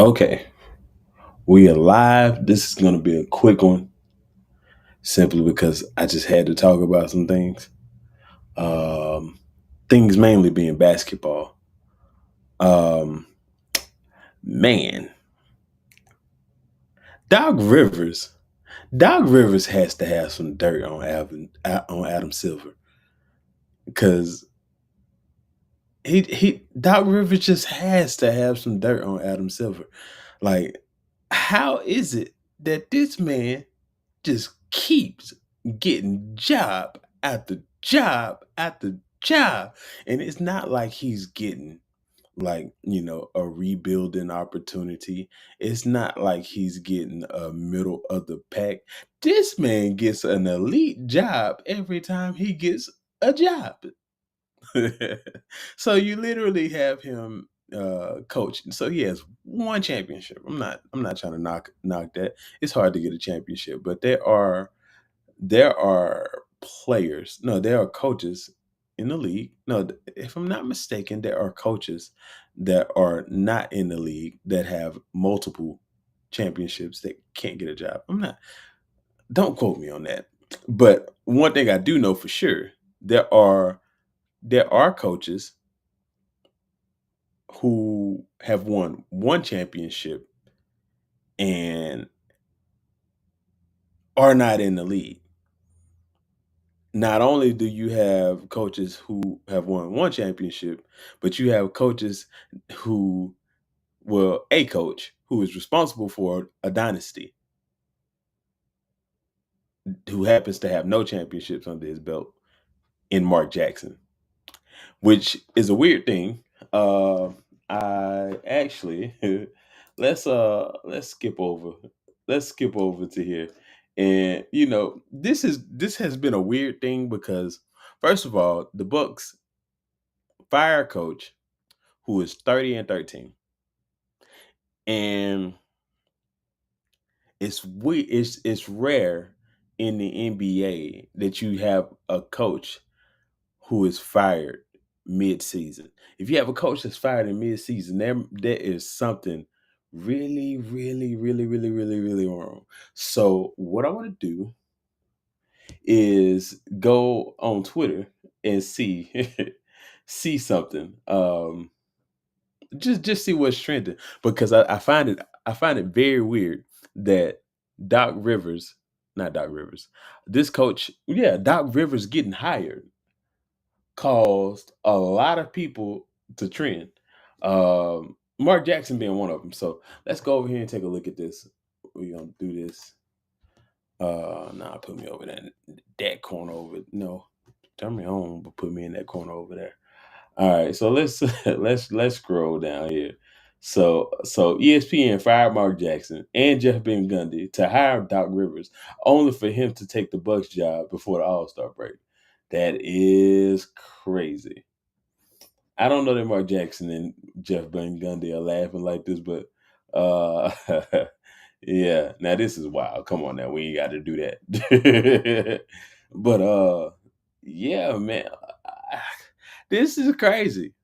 Okay, we are live. This is going to be a quick one simply because I just had to talk about some things. Um, Things mainly being basketball. Um, man, Doc Rivers. Doc Rivers has to have some dirt on Adam Silver because he Doc Rivers just has to have some dirt on Adam Silver. Like, how is it that this man just keeps getting job after job after job? And it's not like he's getting a rebuilding opportunity. It's not like he's getting a middle of the pack. This man gets an elite job every time he gets a job. So you literally have him coach. So he has one championship. I'm not trying to knock that. It's hard to get a championship, but there are players. No, there are coaches in the league. No, if I'm not mistaken, there are coaches that are not in the league that have multiple championships that can't get a job. I'm not. Don't quote me on that. But one thing I do know for sure, there are there are coaches who have won one championship and are not in the league. Not only do you have coaches who have won one championship, but you have coaches who, well, a coach who is responsible for a dynasty who happens to have no championships under his belt in Mark Jackson, which is a weird thing. I actually let's skip over to here. And this has been a weird thing because first of all, the Bucks fire a coach who is 30-13. And it's rare in the NBA that you have a coach who is fired mid-season. If you have a coach that's fired in mid-season, there is something really, really, really, really, really, really wrong. So what I want to do is go on Twitter and see see something. Just see what's trending because I find it very weird that Doc Rivers, not Doc Rivers, this coach, yeah, Doc Rivers getting hired caused a lot of people to trend. Mark Jackson being one of them. So let's go over here and take a look at this. We're gonna do this. Nah, put me over there. That corner over. No, turn me on, but put me in that corner over there. All right, so let's let's scroll down here. So ESPN fired Mark Jackson and Jeff Van Gundy to hire Doc Rivers, only for him to take the Bucks job before the All Star break. That is crazy. I don't know that Mark Jackson and Jeff Van Gundy are laughing like this, but uh, yeah. Now this is wild. Come on, now we ain't got to do that. But yeah, man, this is crazy.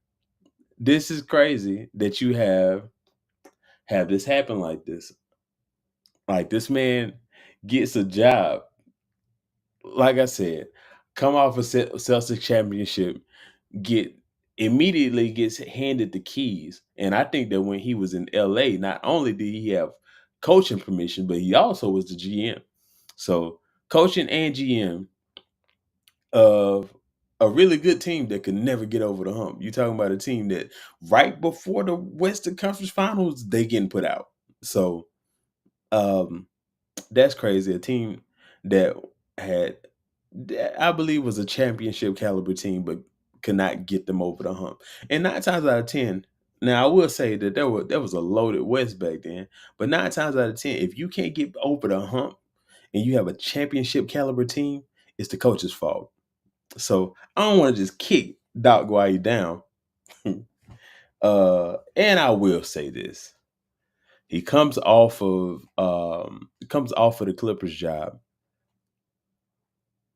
This is crazy that you have this happen like this. Like this man gets a job, like I said, come off a Celtics championship, get immediately gets handed the keys. And I think that when he was in LA, not only did he have coaching permission, but he also was the GM. So coaching and GM of a really good team that could never get over the hump. You talking about a team that right before the Western Conference Finals, they getting put out. So um that's crazy. A team that had that I believe was a championship caliber team, but could not get them over the hump. And 9 times out of 10, now I will say that there was a loaded West back then, but 9 times out of 10, if you can't get over the hump and you have a championship caliber team, it's the coach's fault. So I don't want to just kick Doc Guay down. And I will say this. He comes off of the Clippers job.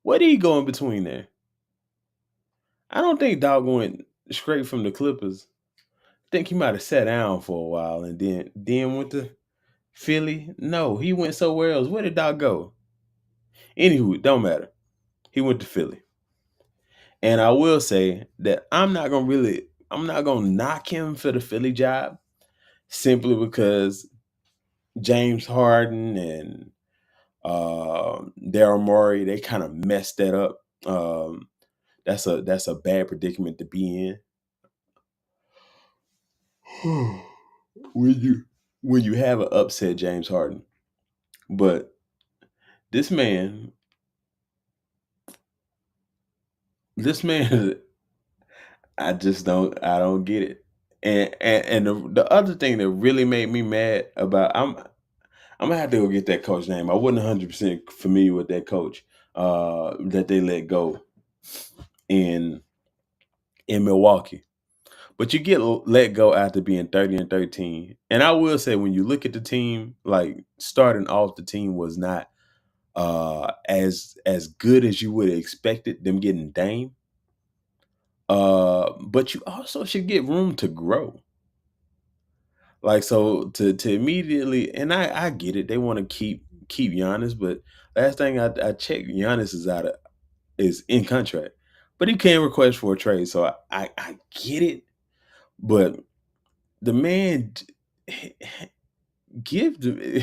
Where did he go in between there? I don't think Doc went straight from the Clippers think he might have sat down for a while and then went to Philly. No, he went somewhere else. Where did Doc go? Anywho, it don't matter. He went to Philly. And I will say that I'm not gonna knock him for the Philly job simply because James Harden and Daryl Morey, they kind of messed that up. That's a bad predicament to be in. When you have an upset James Harden. But this man, this man, I don't get it. And the other thing that really made me mad about I'm gonna have to go get that coach name. I wasn't 100% familiar with that coach that they let go in Milwaukee. But you get let go after being 30-13. And I will say, when you look at the team, like starting off, the team was not as good as you would have expected them getting Dame. But you also should get room to grow. Like, so to immediately, and I get it, they want to keep Giannis, but last thing I checked, Giannis is in contract, but he can request for a trade. So I get it, but the man give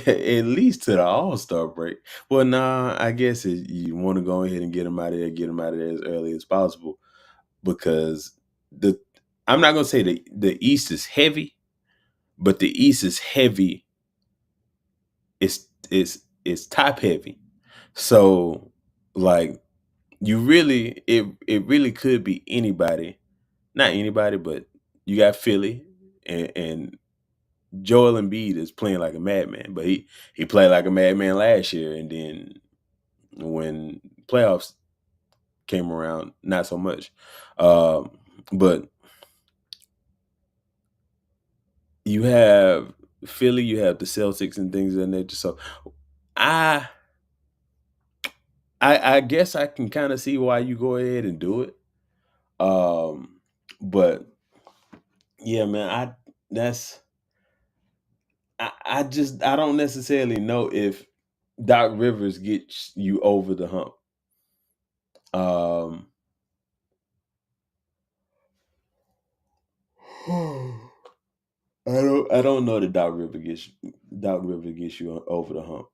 at least to the All Star break. Well, nah, I guess you want to go ahead and get him out of there, get him out of there as early as possible, because the I'm not gonna say the East is heavy, but the East is heavy. It's top heavy. So, like, it really could be anybody, not anybody, but you got Philly, and Joel Embiid is playing like a madman, but he played like a madman last year, and then when playoffs came around, not so much. Um, but you have Philly, you have the Celtics and things of that nature. So I I guess I can kind of see why you go ahead and do it. Um, but yeah, man, that's I don't necessarily know if Doc Rivers gets you over the hump. Um I don't know that Doc Rivers gets you over the hump.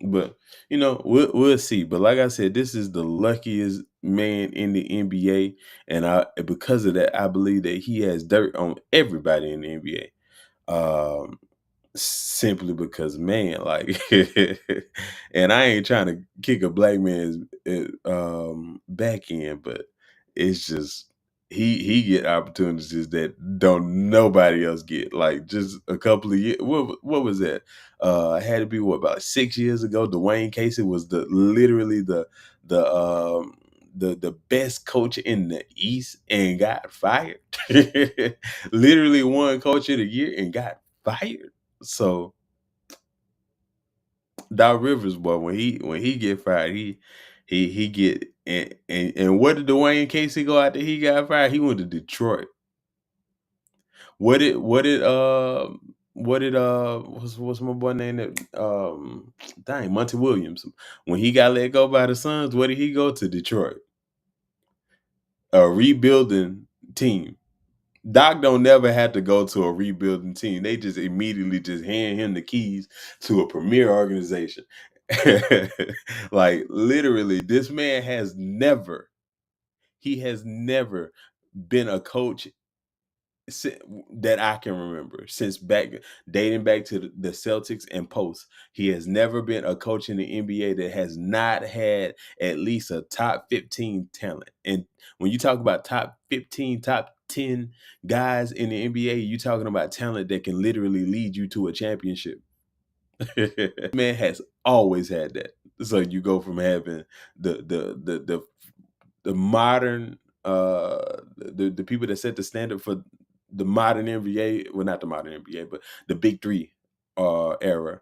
But we'll see. But like I said, this is the luckiest man in the NBA, and because of that, I believe that he has dirt on everybody in the NBA. Simply because, man, like, and I ain't trying to kick a black man's back end, but it's just he get opportunities that don't nobody else get. Like, just a couple of years, what was that? It had to be, what, about 6 years ago. Dwayne Casey was literally the the best coach in the East and got fired. Literally won coach of the year and got fired. So Doc Rivers, boy, when he get fired, he get, and where did Dwayne Casey go after he got fired? He went to Detroit. What's my boy name, that dang, Monty Williams. When he got let go by the Suns, where did he go? To Detroit, a rebuilding team. Doc don't never have to go to a rebuilding team. They just immediately just hand him the keys to a premier organization. Like, literally, this man he has never been a coach that I can remember, since dating back to the Celtics and post. He has never been a coach in the NBA that has not had at least a top 15 talent. And when you talk about top 15, top 10 guys in the NBA, you're talking about talent that can literally lead you to a championship. Man has always had that. So you go from having the modern the people that set the standard for the modern NBA, well, not the modern NBA, but the big three era.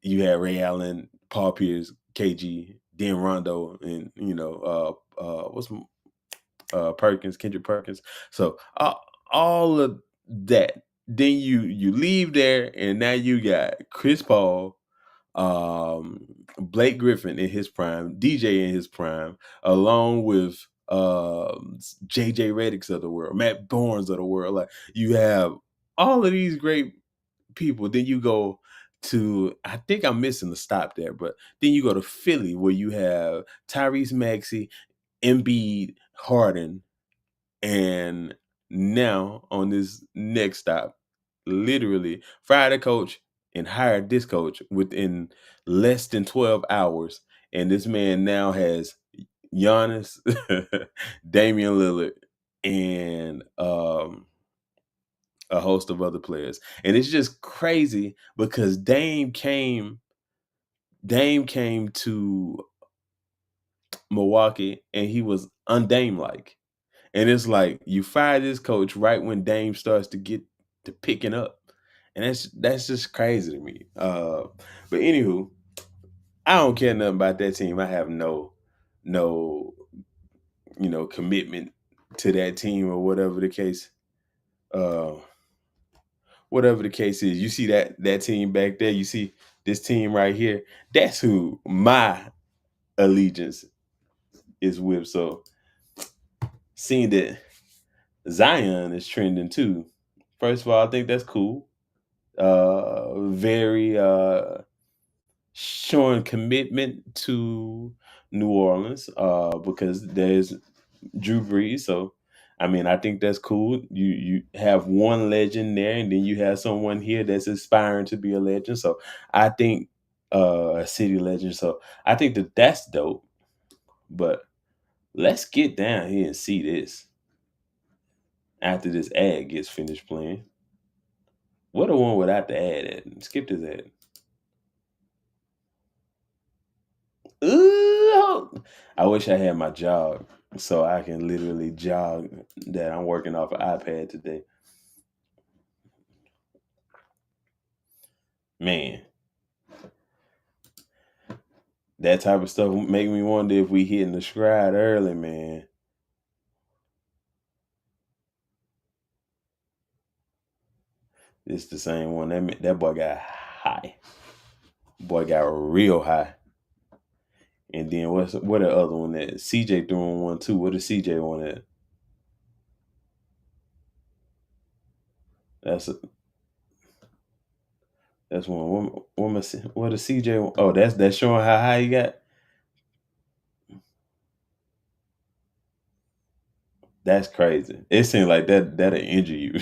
You had Ray Allen, Paul Pierce, KG, then Rondo, and what's Perkins, Kendrick Perkins. So all of that. Then you leave there, and now you got Chris Paul, Blake Griffin in his prime, DJ in his prime, along with JJ Redick's of the world, Matt Barnes of the world. Like you have all of these great people. Then you go to, I think I'm missing the stop there, but then you go to Philly where you have Tyrese Maxey, Embiid, Harden, and now on this next stop, literally fired a coach and hired this coach within less than 12 hours. And this man now has Giannis, Damian Lillard, and a host of other players. And it's just crazy because Dame came to Milwaukee and he was undame like. And it's like you fire this coach right when Dame starts to get to picking up. And that's just crazy to me. But anywho, I don't care nothing about that team. I have no commitment to that team or uh whatever the case is. You see that team back there, you see this team right here. That's who my allegiance is with. So seeing that Zion is trending too. First of all, I think that's cool. Very showing commitment to New Orleans because there's Drew Brees. So I mean, I think that's cool. You have one legend there, and then you have someone here that's aspiring to be a legend. So I think a city legend. So I think that that's dope. But let's get down here and see this after this ad gets finished playing. What the one without the ad at? Skip this ad. Ooh, I wish I had my jog so I can literally jog that I'm working off an iPad today. Man, that type of stuff make me wonder if we hitting the stride early, man. It's the same one. That boy got high. Boy got real high. And then what the other one that CJ throwing one too? What is CJ one at? That's that's one. What is CJ? Oh, that's showing how high he got. That's crazy. It seems like that'll injure you.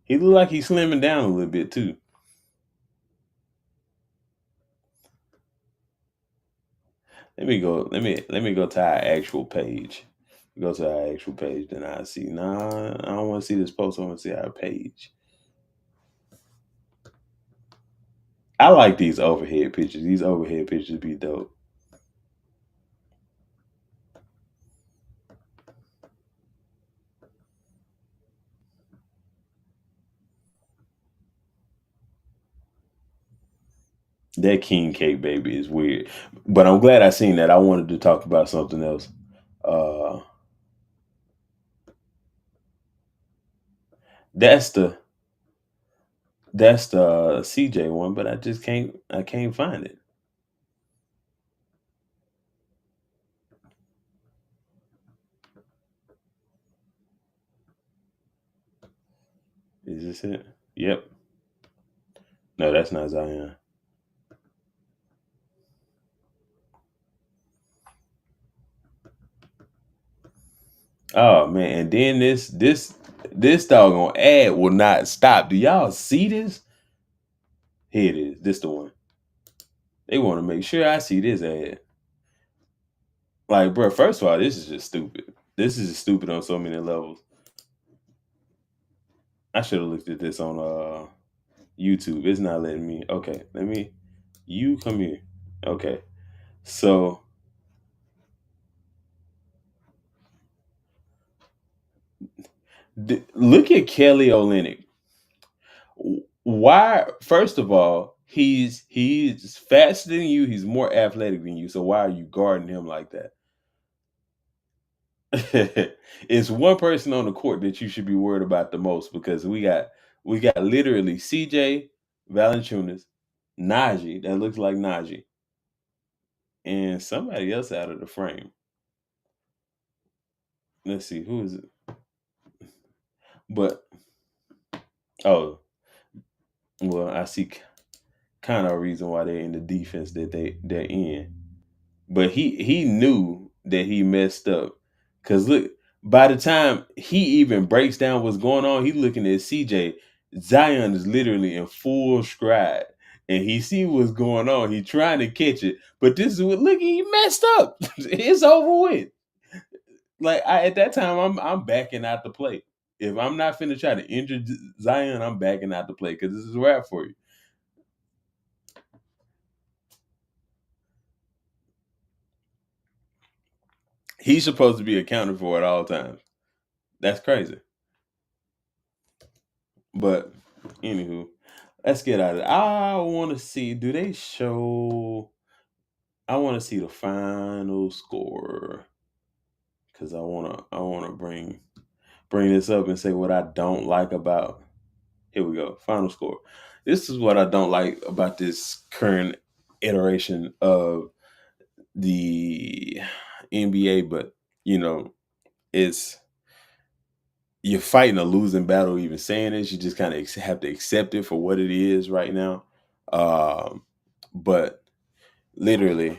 He look like he's slimming down a little bit too. Let me go to our actual page. Go to our actual page, then I see. Nah, I don't want to see this post. I want to see our page. I like these overhead pictures. These overhead pictures be dope. That king cake baby is weird, but I'm glad I seen that. I wanted to talk about something else. Uh, that's the CJ one, but I can't find it. Is this it? Yep. No, that's not Zion. Oh man, and then this doggone ad will not stop. Do y'all see this? Here it is. This the one. They want to make sure I see this ad. Like, bro, first of all, this is just stupid. This is just stupid on so many levels. I should have looked at this on YouTube. It's not letting me. Okay, let me. You come here. Okay, so look at Kelly Olynyk. Why? First of all, he's faster than you. He's more athletic than you. So why are you guarding him like that? It's one person on the court that you should be worried about the most because we got literally CJ Valanciunas, Najee that looks like Najee, and somebody else out of the frame. Let's see who is it, but oh well, I see kind of a reason why they're in the defense that they're in. But he knew that he messed up. Cause look, by the time he even breaks down what's going on, he looking at CJ. Zion is literally in full stride. And he see what's going on. He trying to catch it. But this is what look, he messed up. It's over with. Like at that time, I'm backing out the play. If I'm not finna try to injure Zion, I'm backing out the play because this is a wrap for you. He's supposed to be accounted for at all times. That's crazy. But anywho, let's get out of it. I want to see. Do they show? I want to see the final score because I wanna bring this up and say what I don't like about. Here we go. Final score. This is what I don't like about this current iteration of the NBA, but you know, it's you're fighting a losing battle even saying this. You just kind of have to accept it for what it is right now. Um, but literally,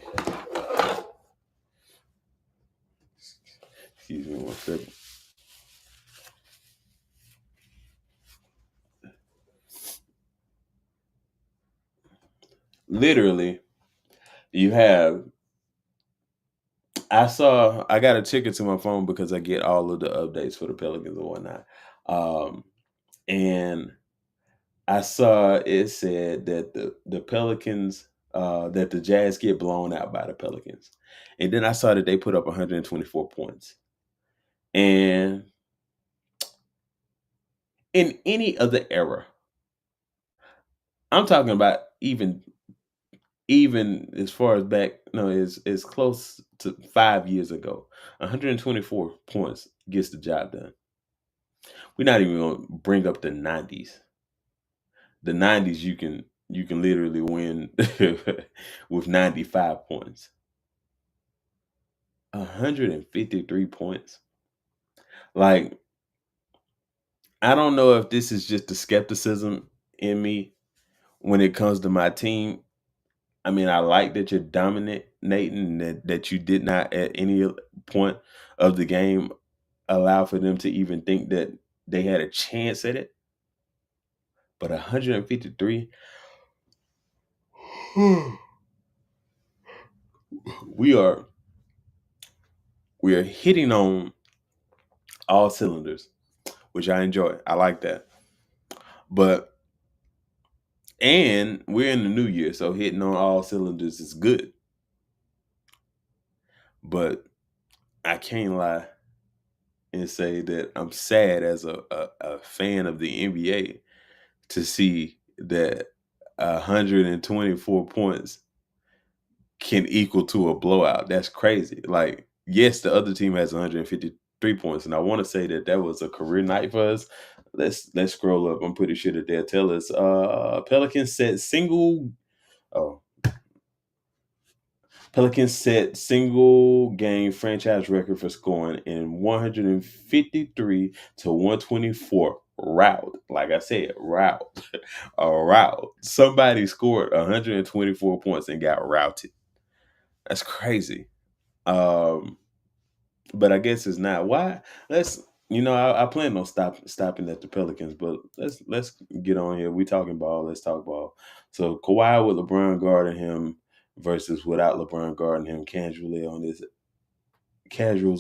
excuse me one second. Literally, you have. I got a ticket to my phone because I get all of the updates for the Pelicans and whatnot. Um, and I saw it said that the Pelicans, that the Jazz get blown out by the Pelicans, and then I saw that they put up 124 points. And in any other era, I'm talking about even as far as back, no, is close to 5 years ago. 124 points gets the job done. We're not even gonna bring up the 90s. The 90s you can literally win with 95 points. 153 points. Like, I don't know if this is just the skepticism in me when it comes to my team. I mean, I like that you're dominating, that you did not at any point of the game allow for them to even think that they had a chance at it. But 153, we are we are hitting on all cylinders, which I enjoy. I like that. But and we're in the new year, so hitting on all cylinders is good. But I can't lie and say that I'm sad as a fan of the NBA to see that 124 points can equal to a blowout. That's crazy. Like, yes, the other team has 153 points, and I want to say that that was a career night for us. Let's scroll up. I'm pretty sure that they'll tell us. Pelicans set single. Oh, Pelicans set single game franchise record for scoring in 153 to 124 route. Like I said, route. A route. Somebody scored 124 points and got routed. That's crazy. Um, but I guess it's not. Why? Let's. I plan on stopping at the Pelicans, but let's get on here. We talking ball. Let's talk ball. So Kawhi with LeBron guarding him versus without LeBron guarding him. Casuals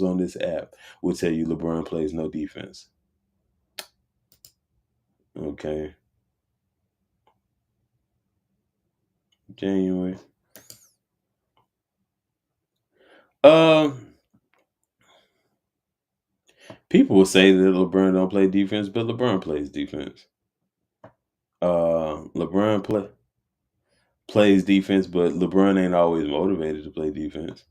on this app will tell you LeBron plays no defense. Okay, January. Um, People will say that LeBron don't play defense, but LeBron plays defense. LeBron plays defense, but LeBron ain't always motivated to play defense.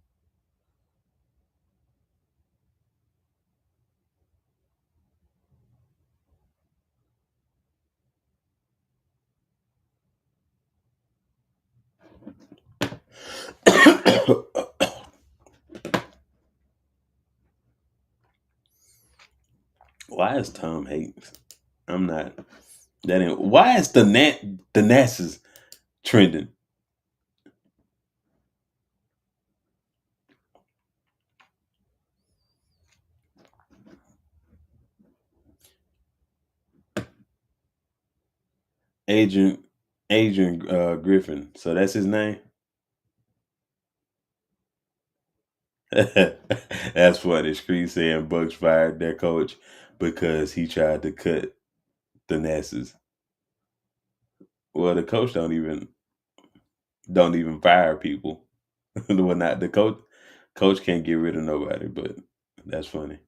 Why is Tom Hanks? I'm not that. Why is the NASA's trending? Adrian Adrian Griffin. So that's his name. That's funny. Screen saying Bucks fired their coach because he tried to cut the NASA's. Well, the coach don't even fire people. Well, not the coach. Coach can't get rid of nobody. But that's funny.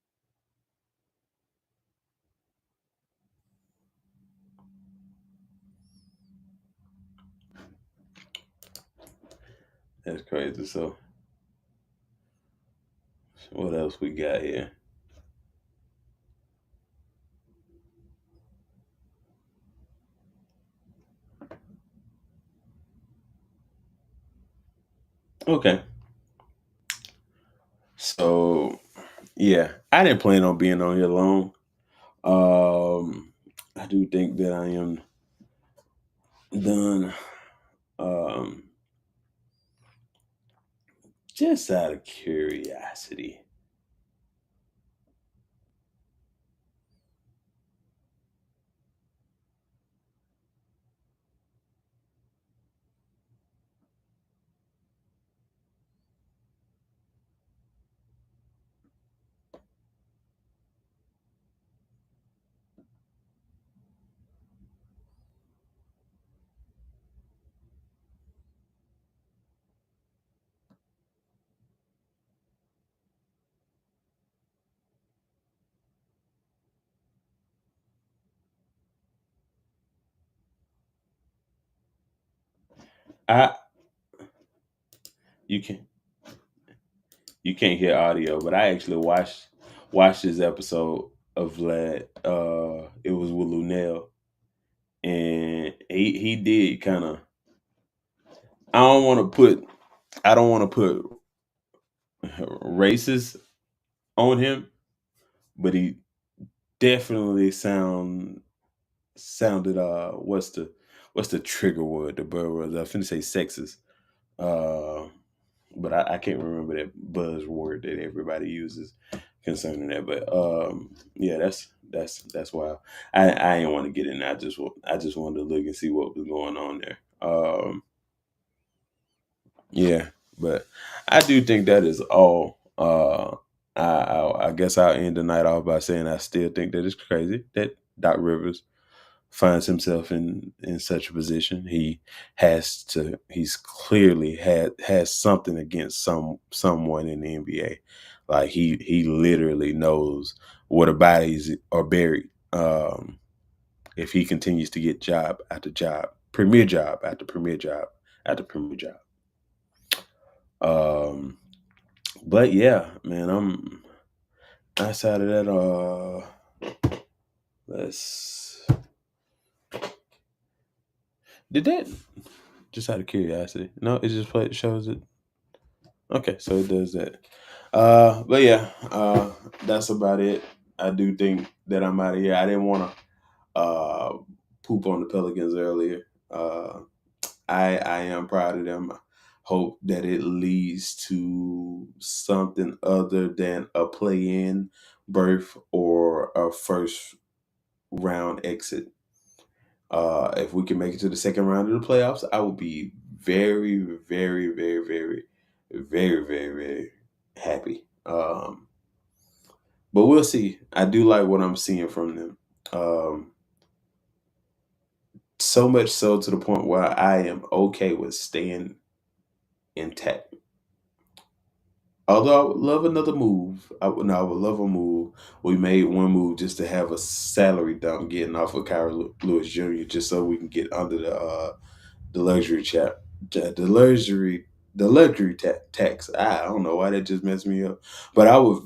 That's crazy. So what else we got here? Okay. So yeah, I didn't plan on being on here long. I do think that I am done. Um, just out of curiosity. I you can you can't hear audio, but I actually watched this episode of Vlad. It was with Lunel, and he did kind of. I don't want to put racist on him, but he definitely sounded what's the trigger word the bird was. I finna say sexist. Uh, but I can't remember that buzzword that everybody uses concerning that. But yeah, that's why I didn't want to get in. I just wanted to look and see what was going on there. Yeah, but I do think that is all. I guess I'll end the night off by saying I still think that it's crazy that Doc Rivers finds himself in such a position. He's clearly has something against someone in the NBA. Like he literally knows where the bodies are buried. If he continues to get job after job, premier job after premier job after premier job. Um, but yeah, man, I'm outside of that. Let's did that just out of curiosity. No, it just shows it. Okay, so it does that. But yeah, that's about it. I do think that I'm out of here. I didn't want to poop on the Pelicans earlier. I am proud of them. Hope that it leads to something other than a play-in berth or a first round exit. If we can make it to the second round of the playoffs, I will be very, very, very, very, very, very, very happy. But we'll see. I do like what I'm seeing from them. Um, so much so to the point where I am okay with staying intact. Although I would love another move. I would love a move. We made one move just to have a salary dump getting off of Kyrie Lewis Jr. just so we can get under the luxury chat, the luxury tax. I don't know why that just messed me up, but I would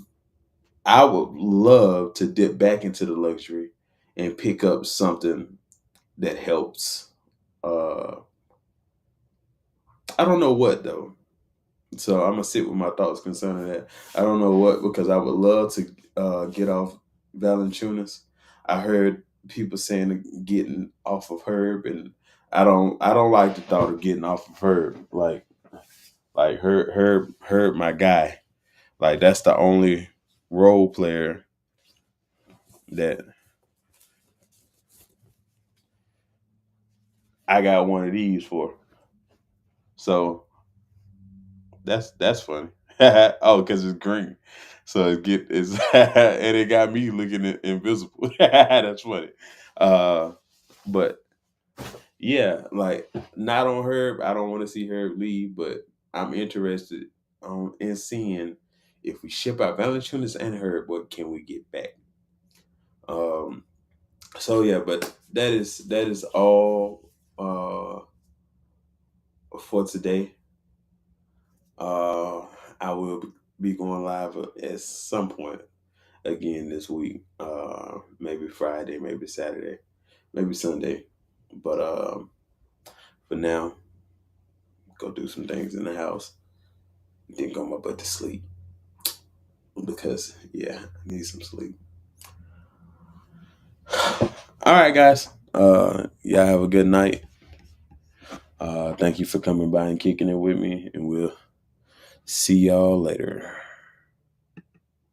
love to dip back into the luxury and pick up something that helps. Uh, I don't know what though, so I'm gonna sit with my thoughts concerning that. I don't know what because I would love to get off. Valanciunas. I heard people saying getting off of Herb, and I don't like the thought of getting off of Herb. Like Herb, my guy. Like that's the only role player that I got one of these for. So that's funny. Oh, because it's green. So it's and it got me looking invisible. That's funny. Uh but yeah, like not on Herb. I don't want to see Herb leave, but I'm interested in seeing if we ship out Valanciunas and Herb, what can we get back? Um so yeah, but that is all for today. Uh, I will be going live at some point again this week. Maybe Friday, maybe Saturday, maybe Sunday. But for now, go do some things in the house. Then go my butt to sleep because yeah, I need some sleep. All right, guys. Y'all have a good night. Thank you for coming by and kicking it with me, and we'll see y'all later.